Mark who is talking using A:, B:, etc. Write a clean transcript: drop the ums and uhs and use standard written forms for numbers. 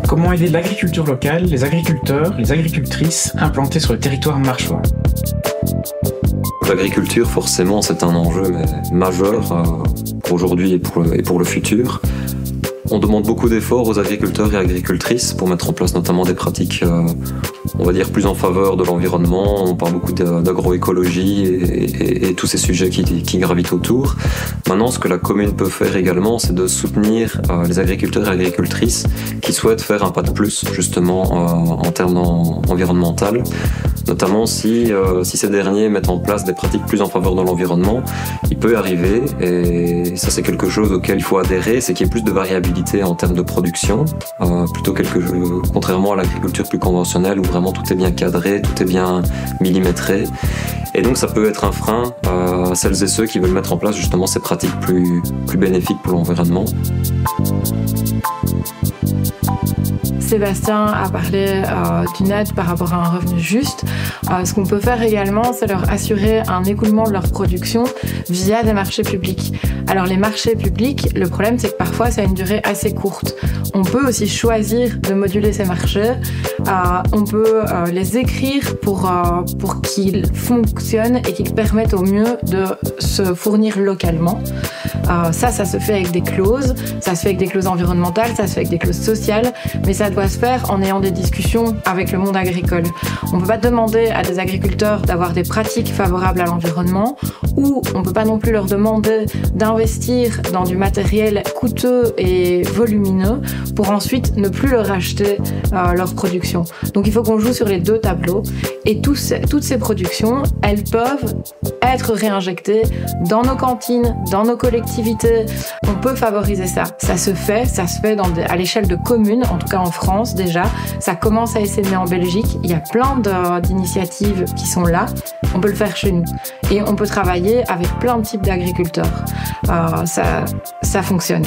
A: Comment aider l'agriculture locale, les agriculteurs, les agricultrices implantés sur le territoire marchois?
B: L'agriculture, forcément, c'est un enjeu majeur aujourd'hui et pour le futur. On demande beaucoup d'efforts aux agriculteurs et agricultrices pour mettre en place notamment des pratiques, on va dire, plus en faveur de l'environnement. On parle beaucoup d'agroécologie et tous ces sujets qui gravitent autour. Maintenant, ce que la commune peut faire également, c'est de soutenir les agriculteurs et agricultrices qui souhaitent faire un pas de plus, justement, en termes environnemental. Notamment si ces derniers mettent en place des pratiques plus en faveur de l'environnement, il peut arriver, et ça c'est quelque chose auquel il faut adhérer, c'est qu'il y ait plus de variabilité en termes de production, contrairement à l'agriculture plus conventionnelle où vraiment tout est bien cadré, tout est bien millimétré. Et donc ça peut être un frein à celles et ceux qui veulent mettre en place justement ces pratiques plus bénéfiques pour l'environnement.
C: Sébastien a parlé d'une aide par rapport à un revenu juste. Ce qu'on peut faire également, c'est leur assurer un écoulement de leur production via des marchés publics. Alors les marchés publics, le problème c'est que parfois ça a une durée assez courte. On peut aussi choisir de moduler ces marchés. On peut les écrire pour qu'ils fonctionnent et qu'ils permettent au mieux de se fournir localement. Ça se fait avec des clauses. Ça se fait avec des clauses environnementales, ça se fait avec des clauses sociales, mais ça doit se faire en ayant des discussions avec le monde agricole. On ne peut pas demander à des agriculteurs d'avoir des pratiques favorables à l'environnement, ou on ne peut pas non plus leur demander d'investir dans du matériel coûteux et volumineux pour ensuite ne plus leur acheter leur production. Donc il faut qu'on joue sur les deux tableaux, et toutes ces productions, elles peuvent être réinjectées dans nos cantines, dans nos collectivités. On peut favoriser ça. Ça se fait à l'échelle de communes, en tout cas en France déjà. Ça commence à essaimer en Belgique. Il y a plein d'initiatives qui sont là. On peut le faire chez nous. Et on peut travailler avec plein de types d'agriculteurs. Ça fonctionne.